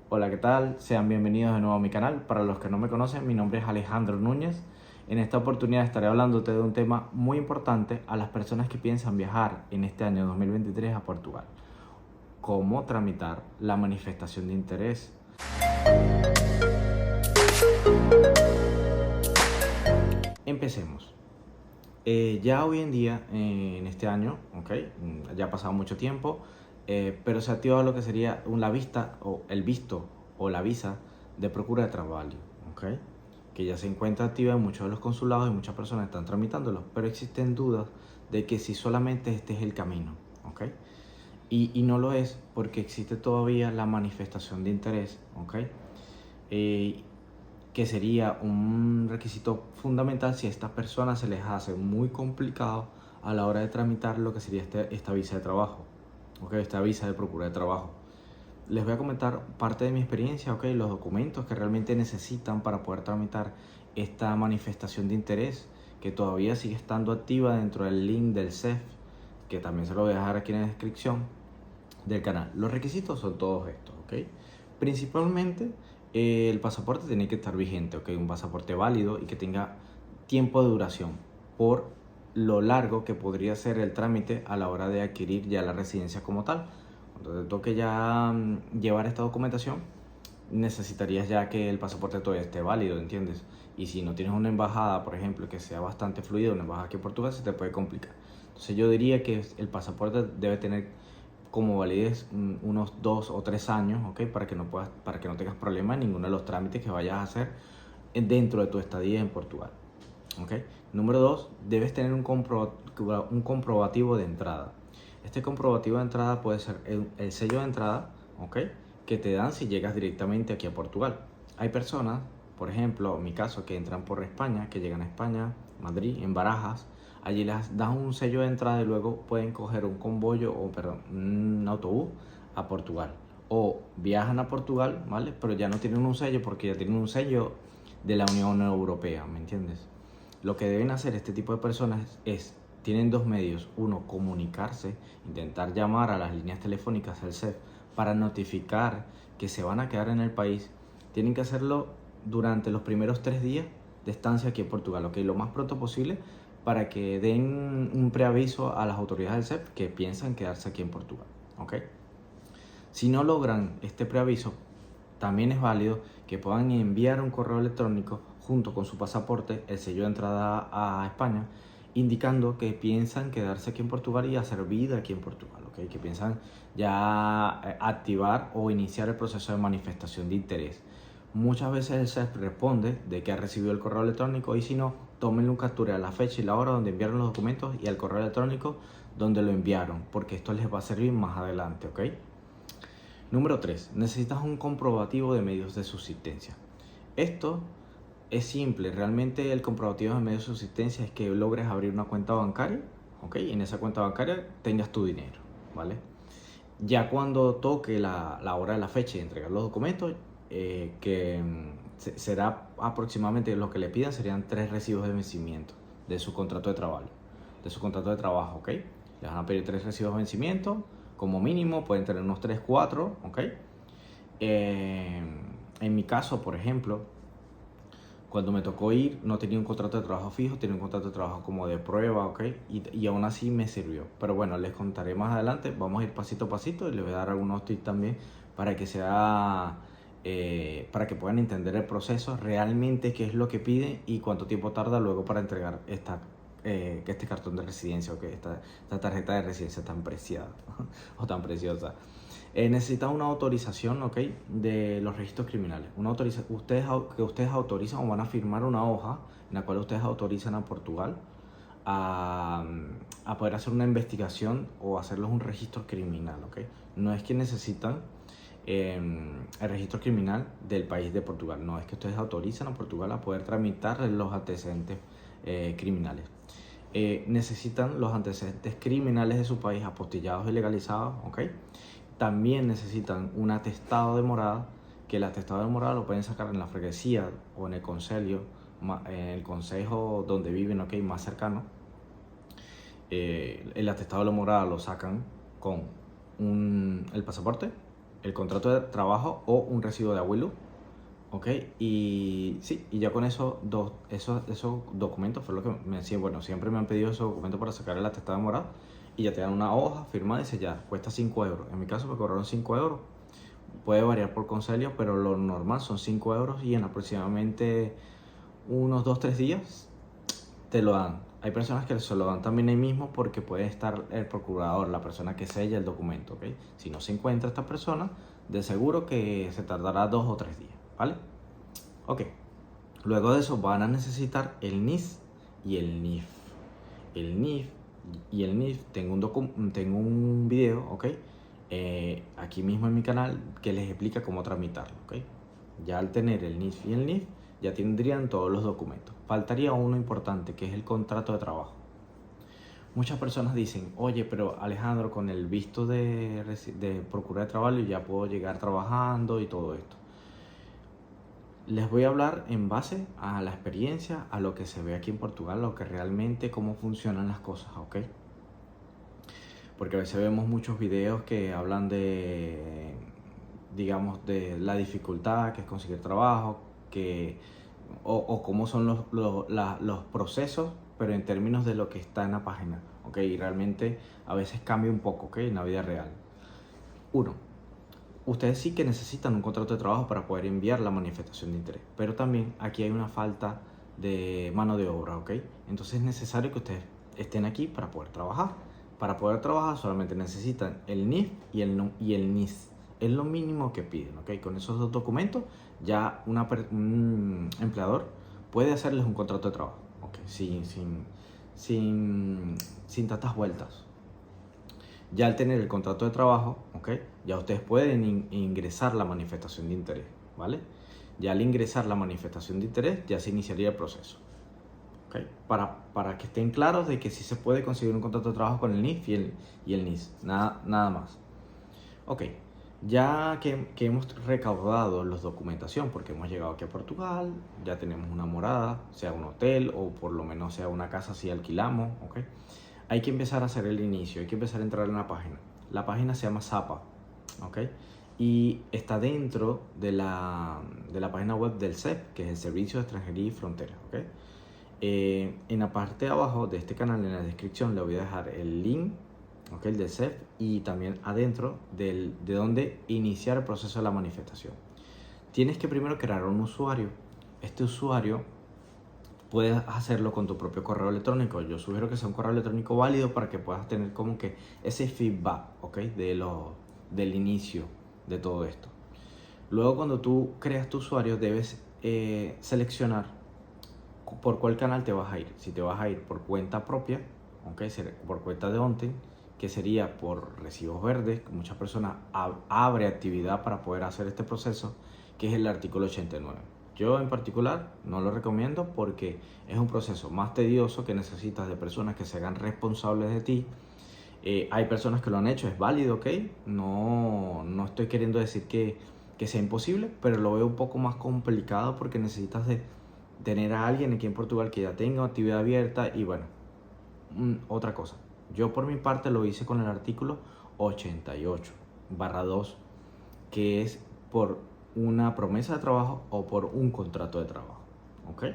Hola, ¿qué tal? Sean bienvenidos de nuevo a mi canal. Para los que no me conocen, mi nombre es Alejandro Núñez. En esta oportunidad estaré hablándote de un tema muy importante a las personas que piensan viajar en este año 2023 a Portugal. ¿Cómo tramitar la manifestación de interés? Empecemos. Ya hoy en día, en este año, ya ha pasado mucho tiempo, pero se ha activado lo que sería la vista o el visto o la visa de procura de trabajo, ¿ok? Que ya se encuentra activa en muchos de los consulados y muchas personas están tramitándolo, pero existen dudas de que si solamente este es el camino, ¿ok? Y no lo es porque existe todavía la manifestación de interés, ¿ok? Eh, que sería un requisito fundamental si a estas personas se les hace muy complicado a la hora de tramitar lo que sería esta visa de trabajo, ¿okay? Esta visa de procura de trabajo. Les voy a comentar parte de mi experiencia, ¿okay? Los documentos que realmente necesitan para poder tramitar esta manifestación de interés, que todavía sigue estando activa dentro del link del CEF, que también se lo voy a dejar aquí en la descripción del canal. Los requisitos son todos estos, ¿ok? Principalmente el pasaporte tiene que estar vigente, ¿ok? Un pasaporte válido y que tenga tiempo de duración por lo largo que podría ser el trámite a la hora de adquirir ya la residencia como tal. Cuando te toque ya llevar esta documentación, necesitarías ya que el pasaporte todavía esté válido, ¿entiendes? Y si no tienes una embajada, por ejemplo, que sea bastante fluida, una embajada aquí en Portugal, se te puede complicar. Entonces yo diría que el pasaporte debe tener como validez unos 2 o 3 años, ¿ok? Para que no tengas problemas en ninguno de los trámites que vayas a hacer dentro de tu estadía en Portugal, ¿ok? Número 2, debes tener un comprobativo de entrada. Este comprobativo de entrada puede ser el sello de entrada, ¿ok? Que te dan si llegas directamente aquí a Portugal. Hay personas, por ejemplo, en mi caso, que entran por España, que llegan a España, Madrid, en Barajas. Allí les dan un sello de entrada y luego pueden coger un convoyo o, perdón, un autobús a Portugal. O viajan a Portugal, ¿vale? Pero ya no tienen un sello porque ya tienen un sello de la Unión Europea, ¿me entiendes? Lo que deben hacer este tipo de personas tienen dos medios. Uno, comunicarse, intentar llamar a las líneas telefónicas del CEF para notificar que se van a quedar en el país. Tienen que hacerlo durante los primeros 3 días de estancia aquí en Portugal, ¿ok? Lo más pronto posible para que den un preaviso a las autoridades del CEF que piensan quedarse aquí en Portugal, ¿ok? Si no logran este preaviso, también es válido que puedan enviar un correo electrónico junto con su pasaporte, el sello de entrada a España, indicando que piensan quedarse aquí en Portugal y hacer vida aquí en Portugal, ¿okay? Que piensan ya activar o iniciar el proceso de manifestación de interés. Muchas veces el CEF responde de que ha recibido el correo electrónico y si no, tómenle un captura a la fecha y la hora donde enviaron los documentos y al correo electrónico donde lo enviaron, porque esto les va a servir más adelante, ¿ok? Número 3. Necesitas un comprobativo de medios de subsistencia. Esto es simple. Realmente el comprobativo de medios de subsistencia es que logres abrir una cuenta bancaria, ¿ok? Y en esa cuenta bancaria tengas tu dinero, ¿vale? Ya cuando toque la hora de la fecha de entregar los documentos, será aproximadamente lo que le pidan serían 3 recibos de vencimiento de su contrato de trabajo, ¿ok? Les van a pedir 3 recibos de vencimiento, como mínimo, pueden tener unos 3 4, ¿ok? En mi caso, por ejemplo, cuando me tocó ir, no tenía un contrato de trabajo fijo, tenía un contrato de trabajo como de prueba, ¿ok? Y aún así me sirvió. Pero bueno, les contaré más adelante, vamos a ir pasito a pasito y les voy a dar algunos tips también para que para que puedan entender el proceso, realmente qué es lo que piden y cuánto tiempo tarda luego para entregar este cartón de residencia, ¿ok? Esta tarjeta de residencia tan preciada o tan preciosa. Necesitan una autorización, ¿ok? De los registros criminales. Ustedes autorizan o van a firmar una hoja en la cual ustedes autorizan a Portugal a, a poder hacer una investigación o hacerles un registro criminal, ¿ok? No es que necesitan el registro criminal del país de Portugal, no, es que ustedes autorizan a Portugal a poder tramitar los antecedentes criminales. Necesitan los antecedentes criminales de su país apostillados y legalizados, ¿ok? También necesitan un atestado de morada, que el atestado de morada lo pueden sacar en la freguesía o en el consejo donde viven, ¿ok? Más cercano. El atestado de la morada lo sacan con el pasaporte, el contrato de trabajo o un recibo de abuelo, ¿ok? Y sí, y ya con esos documentos fue lo que me decían, bueno, siempre me han pedido esos documentos para sacar el atestado de morada y ya te dan una hoja firmada y dice ya, cuesta 5 euros. En mi caso me cobraron 5 euros, puede variar por concelio, pero lo normal son 5 euros y en aproximadamente unos 2 3 días te lo dan. Hay personas que se lo dan también ahí mismo porque puede estar el procurador, la persona que sella el documento, ¿ok? Si no se encuentra esta persona, de seguro que se tardará 2 o 3 días, ¿vale? Ok. Luego de eso van a necesitar el NIS y el NIF. El NIF y el NIF, tengo un video, ¿ok? Aquí mismo en mi canal que les explica cómo tramitarlo, ¿ok? Ya al tener el NIF y el NIF, ya tendrían todos los documentos. Faltaría uno importante, que es el contrato de trabajo. Muchas personas dicen, oye, pero Alejandro, con el visto de procurar de trabajo ya puedo llegar trabajando y todo esto. Les voy a hablar en base a la experiencia, a lo que se ve aquí en Portugal, lo que realmente, cómo funcionan las cosas, ¿ok? Porque a veces vemos muchos videos que hablan de, digamos, de la dificultad que es conseguir trabajo, o cómo son los procesos, pero en términos de lo que está en la página, ¿ok? Y realmente a veces cambia un poco, ¿ok? En la vida real. Uno, ustedes sí que necesitan un contrato de trabajo para poder enviar la manifestación de interés, pero también aquí hay una falta de mano de obra, ¿ok? Entonces es necesario que ustedes estén aquí para poder trabajar. Para poder trabajar solamente necesitan el NIF y el NIS. Es lo mínimo que piden, ¿ok? Con esos dos documentos ya un empleador puede hacerles un contrato de trabajo, ¿ok? Sin tantas vueltas. Ya al tener el contrato de trabajo, ¿ok? Ya ustedes pueden ingresar la manifestación de interés, ¿vale? Ya al ingresar la manifestación de interés, ya se iniciaría el proceso, ¿ok? Para que estén claros de que sí se puede conseguir un contrato de trabajo con el NIF y el NIS, nada más. Ok, ya que hemos recaudado la documentación, porque hemos llegado aquí a Portugal, ya tenemos una morada, sea un hotel o por lo menos sea una casa si alquilamos, ¿ok? Hay que empezar a hacer el inicio, hay que empezar a entrar en la página. La página se llama Sapa, ¿ok? Y está dentro de la página web del SEP, que es el Servicio de Extranjería y Fronteras, ¿ok? En la parte de abajo de este canal, en la descripción, le voy a dejar el link, ¿ok? El del SEP y también adentro de donde iniciar el proceso de la manifestación. Tienes que primero crear un usuario. Este usuario puedes hacerlo con tu propio correo electrónico. Yo sugiero que sea un correo electrónico válido para que puedas tener como que ese feedback, ¿ok? Del inicio de todo esto. Luego, cuando tú creas tu usuario, debes seleccionar por cuál canal te vas a ir. Si te vas a ir por cuenta propia, ¿ok? Por cuenta de Onten, que sería por recibos verdes, que muchas personas abre actividad para poder hacer este proceso, que es el artículo 89. Yo en particular no lo recomiendo porque es un proceso más tedioso que necesitas de personas que se hagan responsables de ti. Hay personas que lo han hecho, es válido, ¿ok? No estoy queriendo decir que sea imposible, pero lo veo un poco más complicado porque necesitas de tener a alguien aquí en Portugal que ya tenga actividad abierta. Y bueno, otra cosa, yo por mi parte lo hice con el artículo 88/2, que es por una promesa de trabajo o por un contrato de trabajo, ¿ok?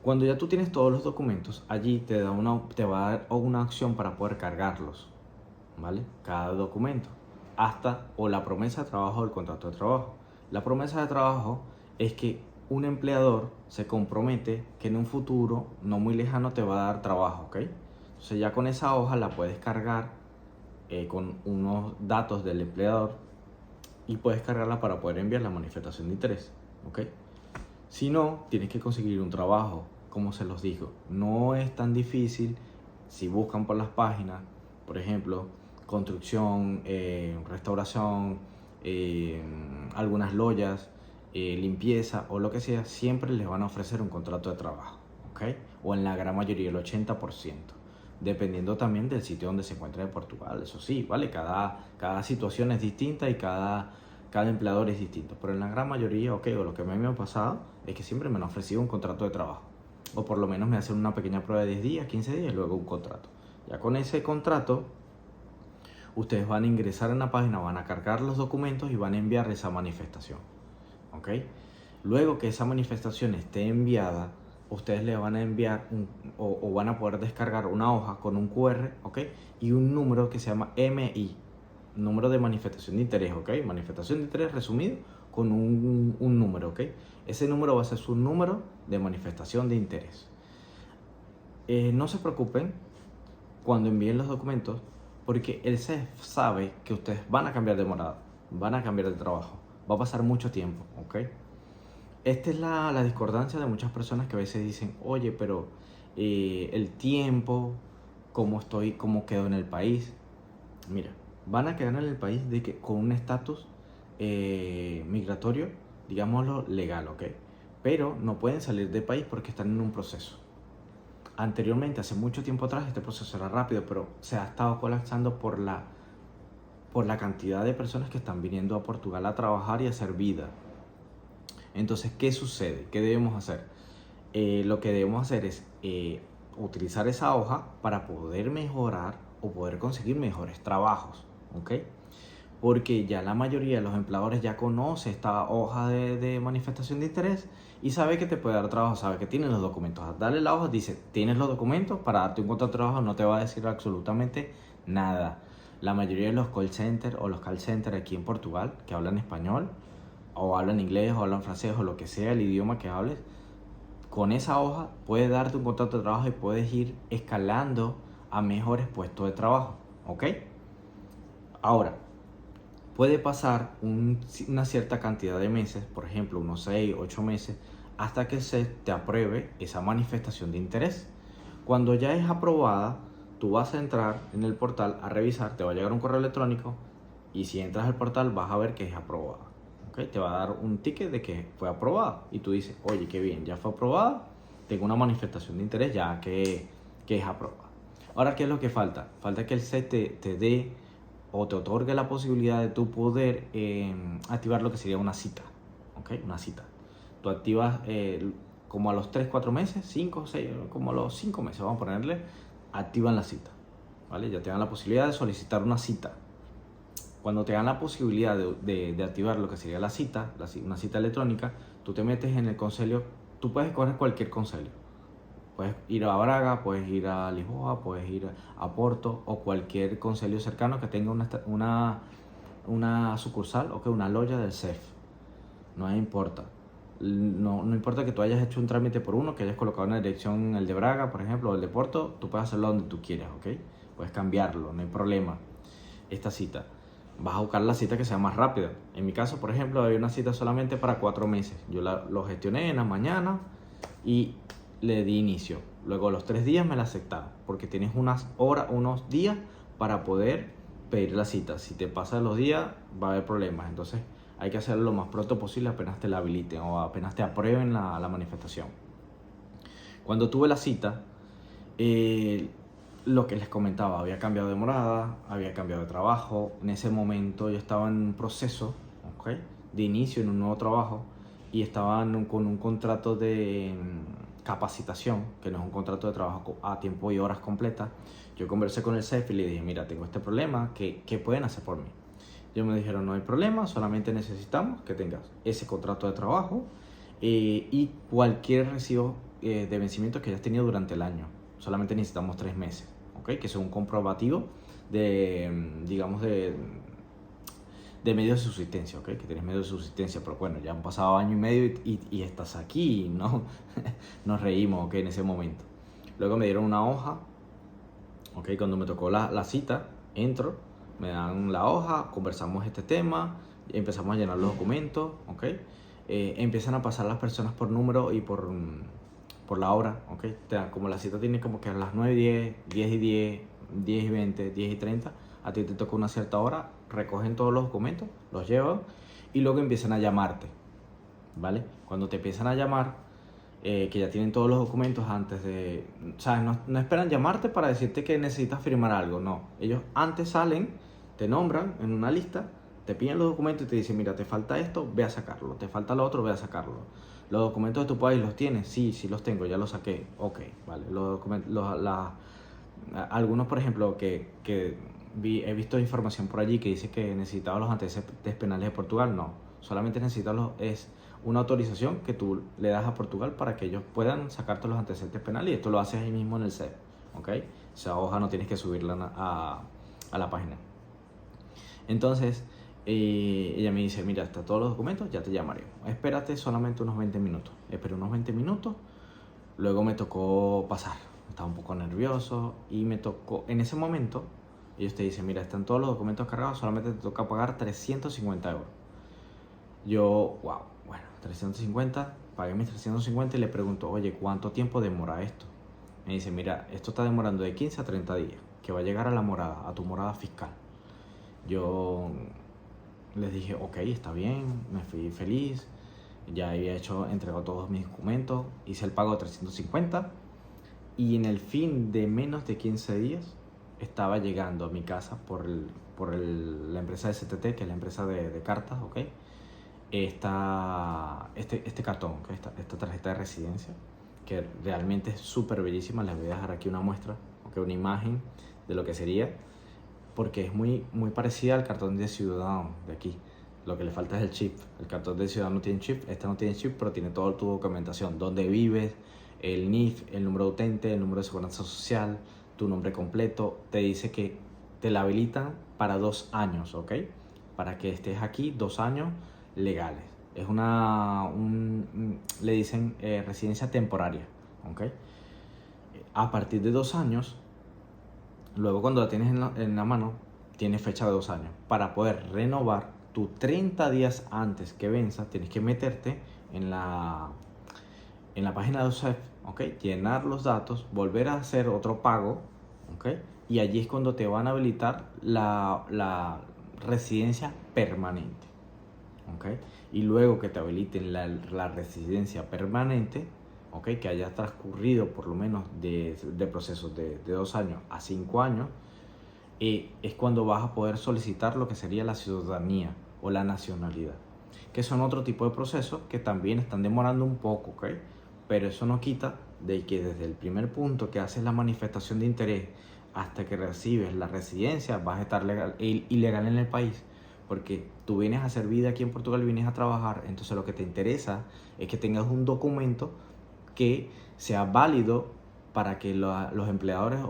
Cuando ya tú tienes todos los documentos, allí te va a dar una opción para poder cargarlos, ¿vale? Cada documento, hasta o la promesa de trabajo o el contrato de trabajo. La promesa de trabajo es que un empleador se compromete que en un futuro no muy lejano te va a dar trabajo, ¿ok? Entonces ya con esa hoja la puedes cargar con unos datos del empleador y puedes cargarla para poder enviar la manifestación de interés, ¿ok? Si no, tienes que conseguir un trabajo, como se los digo. No es tan difícil si buscan por las páginas, por ejemplo, construcción, restauración, algunas loyas, limpieza o lo que sea, siempre les van a ofrecer un contrato de trabajo, ¿ok? O en la gran mayoría, el 80%. Dependiendo también del sitio donde se encuentra en Portugal, eso sí, ¿vale? Cada situación es distinta y cada empleador es distinto, pero en la gran mayoría, ok, o lo que a mí me ha pasado es que siempre me han ofrecido un contrato de trabajo, o por lo menos me hacen una pequeña prueba de 10 días, 15 días y luego un contrato. Ya con ese contrato, Ustedes van a ingresar en la página, van a cargar los documentos y van a enviar esa manifestación. ¿Ok? Luego que esa manifestación esté enviada, ustedes le van a enviar o van a poder descargar una hoja con un QR, ¿ok? Y un número que se llama MI, número de manifestación de interés, ¿ok? Manifestación de interés resumido con un número, ¿ok? Ese número va a ser su número de manifestación de interés. No se preocupen cuando envíen los documentos, porque el CEF sabe que ustedes van a cambiar de morada, van a cambiar de trabajo, va a pasar mucho tiempo, ¿ok? Esta es la discordancia de muchas personas que a veces dicen, oye, pero el tiempo, cómo quedo en el país. Mira, van a quedar en el país con un estatus migratorio, digámoslo, legal, ¿ok? Pero no pueden salir del país porque están en un proceso. Anteriormente, hace mucho tiempo atrás, este proceso era rápido, pero se ha estado colapsando por la cantidad de personas que están viniendo a Portugal a trabajar y a hacer vida. Entonces, ¿qué sucede? ¿Qué debemos hacer? Lo que debemos hacer es utilizar esa hoja para poder mejorar o poder conseguir mejores trabajos, ¿ok? Porque ya la mayoría de los empleadores ya conoce esta hoja de manifestación de interés y sabe que te puede dar trabajo, sabe que tiene los documentos. Dale la hoja, dice, tienes los documentos para darte un contrato de trabajo, no te va a decir absolutamente nada. La mayoría de los call centers o los call centers aquí en Portugal que hablan español o hablan inglés o hablan francés o lo que sea el idioma que hables, con esa hoja puedes darte un contrato de trabajo y puedes ir escalando a mejores puestos de trabajo, ¿ok? Ahora, puede pasar una cierta cantidad de meses, por ejemplo, unos 6, 8 meses, hasta que se te apruebe esa manifestación de interés. Cuando ya es aprobada, tú vas a entrar en el portal a revisar, te va a llegar un correo electrónico y si entras al portal vas a ver que es aprobada. ¿Okay? Te va a dar un ticket de que fue aprobada y tú dices, oye, qué bien, ya fue aprobada, tengo una manifestación de interés ya que es aprobada. Ahora, ¿qué es lo que falta? Falta que el SET te dé o te otorgue la posibilidad de tú poder activar lo que sería una cita, ¿ok? Una cita. Tú activas como a los 3, 4 meses, 5, 6, como a los 5 meses, vamos a ponerle, activan la cita, ¿vale? Ya te dan la posibilidad de solicitar una cita. Cuando te dan la posibilidad de activar lo que sería la cita, una cita electrónica, tú te metes en el concelio, tú puedes escoger cualquier concelio. Puedes ir a Braga, puedes ir a Lisboa, puedes ir a Porto o cualquier concelio cercano que tenga una sucursal o que una loya del CEF. No importa. No importa que tú hayas hecho un trámite por uno, que hayas colocado una dirección, el de Braga, por ejemplo, o el de Porto, tú puedes hacerlo donde tú quieras, ¿ok? Puedes cambiarlo, no hay problema. Esta cita. Vas a buscar la cita que sea más rápida. En mi caso, por ejemplo, había una cita solamente para 4 meses. Yo lo gestioné en la mañana y le di inicio. Luego a los 3 días me la aceptaron, porque tienes unas horas, unos días para poder pedir la cita. Si te pasan los días, va a haber problemas. Entonces hay que hacerlo lo más pronto posible apenas te la habiliten o apenas te aprueben la manifestación. Cuando tuve la cita, lo que les comentaba, había cambiado de morada, había cambiado de trabajo. En ese momento yo estaba en un proceso, ¿okay?, de inicio en un nuevo trabajo y estaba con un contrato de capacitación, que no es un contrato de trabajo a tiempo y horas completas. Yo conversé con el CEF y le dije, mira, tengo este problema, ¿qué pueden hacer por mí? Ellos me dijeron, no hay problema, solamente necesitamos que tengas ese contrato de trabajo y cualquier recibo de vencimiento que hayas tenido durante el año. Solamente necesitamos 3 meses, ¿ok? Que sea un comprobativo digamos, de medios de subsistencia, ¿ok? Que tienes medios de subsistencia, pero bueno, ya han pasado año y medio y estás aquí, ¿no? Nos reímos, ¿ok? En ese momento. Luego me dieron una hoja, ¿ok? Cuando me tocó la cita, entro, me dan la hoja, conversamos este tema, empezamos a llenar los documentos, ¿ok? Empiezan a pasar las personas por número y por la hora, ¿ok? Como la cita tiene como que a las 9:10, 10:10, 10:20, 10:30, a ti te toca una cierta hora, recogen todos los documentos, los llevan y luego empiezan a llamarte, ¿vale? Cuando te empiezan a llamar, que ya tienen todos los documentos antes de... O sea, no esperan llamarte para decirte que necesitas firmar algo, no. Ellos antes salen, te nombran en una lista, te piden los documentos y te dicen, mira, te falta esto, ve a sacarlo, te falta lo otro, ve a sacarlo. ¿Los documentos de tu país los tienes? Sí, sí los tengo, ya los saqué. Ok, vale. Los documentos, algunos, por ejemplo, que he visto información por allí que dice que necesitaba los antecedentes penales de Portugal. No, solamente es una autorización que tú le das a Portugal para que ellos puedan sacarte los antecedentes penales, y esto lo haces ahí mismo en el CEF, ¿ok? Esa hoja no tienes que subirla a la página. Entonces, ella me dice, mira, está todos los documentos, ya te llamaré. Espérate solamente unos 20 minutos. Esperé unos 20 minutos, luego me tocó pasar. Estaba un poco nervioso y me tocó, en ese momento, ellos te dicen, mira, están todos los documentos cargados, solamente te toca pagar 350 euros. Yo, wow, bueno, 350, pagué mis 350 y le pregunto, oye, ¿cuánto tiempo demora esto? Me dice, mira, esto está demorando de 15 a 30 días, que va a llegar a la morada, a tu morada fiscal. Yo les dije, ok, está bien, me fui feliz, ya había entregado todos mis documentos, hice el pago de 350 y en el fin de menos de 15 días estaba llegando a mi casa por la empresa de STT, que es la empresa de cartas, ok, este cartón, ¿okay? Esta tarjeta de residencia, que realmente es súper bellísima. Les voy a dejar aquí una muestra, ¿okay? Una imagen de lo que sería, porque es muy parecida al cartón de ciudadano de aquí. Lo que le falta es el chip. El cartón de ciudadano tiene chip, este no tiene chip, pero tiene toda tu documentación, dónde vives, el NIF, el número de utente, el número de seguridad social, tu nombre completo. Te dice que te la habilitan para 2 años, ¿ok? Para que estés aquí 2 años legales. Es le dicen residencia temporaria, ¿ok? A partir de 2 años, luego cuando la tienes en la mano, tiene fecha de 2 años. Para poder renovar, tú 30 días antes que venza, tienes que meterte en la página de USEF, ¿ok? Llenar los datos, volver a hacer otro pago, ¿ok? Y allí es cuando te van a habilitar la residencia permanente, ¿ok? Y luego que te habiliten la residencia permanente, ¿ok? Que haya transcurrido por lo menos de procesos de 2 años a 5 años, es cuando vas a poder solicitar lo que sería la ciudadanía o la nacionalidad, que son otro tipo de procesos que también están demorando un poco, ¿ok? Pero eso no quita de que desde el primer punto que haces la manifestación de interés hasta que recibes la residencia vas a estar ilegal en el país, porque tú vienes a hacer vida aquí en Portugal, vienes a trabajar. Entonces lo que te interesa es que tengas un documento que sea válido para que los empleadores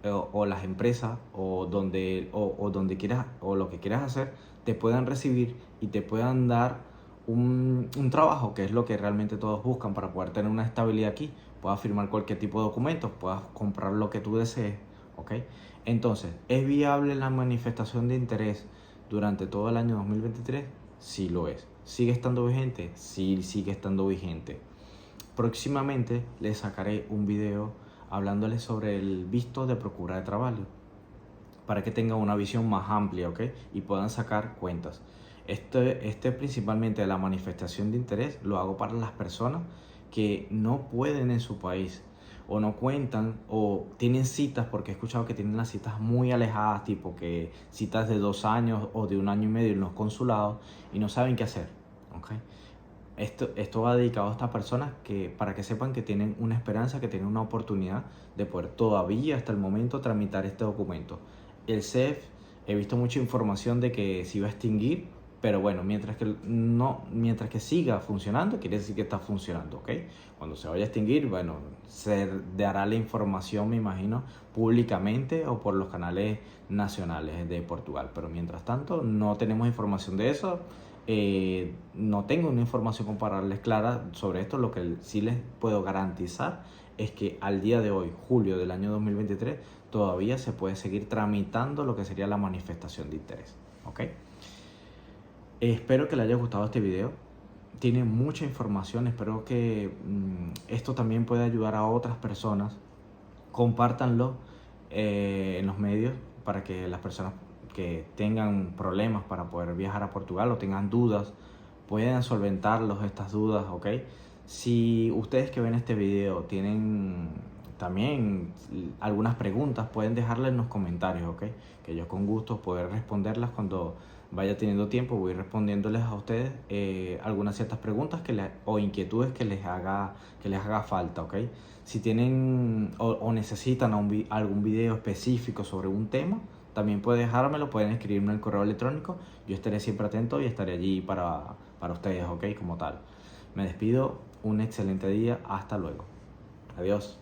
o las empresas o donde quieras o lo que quieras hacer te puedan recibir y te puedan dar un trabajo, que es lo que realmente todos buscan para poder tener una estabilidad aquí. Puedas firmar cualquier tipo de documentos, puedas comprar lo que tú desees, ¿ok? Entonces, ¿es viable la manifestación de interés durante todo el año 2023? Sí lo es. ¿Sigue estando vigente? Sí, sigue estando vigente. Próximamente les sacaré un video hablándoles sobre el visto de Procura de Trabajo, para que tengan una visión más amplia, ¿ok? Y puedan sacar cuentas. Este principalmente de la manifestación de interés lo hago para las personas que no pueden en su país o no cuentan o tienen citas, porque he escuchado que tienen las citas muy alejadas, tipo que citas de 2 años o de 1 año y medio en los consulados y no saben qué hacer, ¿ok? Esto va dedicado a estas personas para que sepan que tienen una esperanza, que tienen una oportunidad de poder todavía hasta el momento tramitar este documento. El CEF, he visto mucha información de que se iba a extinguir, pero bueno, mientras que siga funcionando, quiere decir que está funcionando, ¿ok? Cuando se vaya a extinguir, bueno, se dará la información, me imagino, públicamente o por los canales nacionales de Portugal. Pero mientras tanto, no tenemos información de eso. No tengo una información comparable clara sobre esto. Lo que sí les puedo garantizar es que al día de hoy, julio del año 2023, todavía se puede seguir tramitando lo que sería la manifestación de interés, ¿ok? Espero que les haya gustado este video. Tiene mucha información. Espero que esto también pueda ayudar a otras personas. Compártanlo en los medios para que las personas que tengan problemas para poder viajar a Portugal o tengan dudas puedan solventarlos estas dudas, ¿ok? Si ustedes que ven este video tienen también algunas preguntas, pueden dejarlas en los comentarios, ¿ok? Que yo con gusto poder responderlas cuando vaya teniendo tiempo. Voy respondiéndoles a ustedes algunas ciertas preguntas o inquietudes que les haga falta, ¿ok? Si tienen o necesitan algún video específico sobre un tema, también pueden dejármelo, pueden escribirme el correo electrónico. Yo estaré siempre atento y estaré allí para ustedes, ¿ok? Como tal. Me despido, un excelente día, hasta luego. Adiós.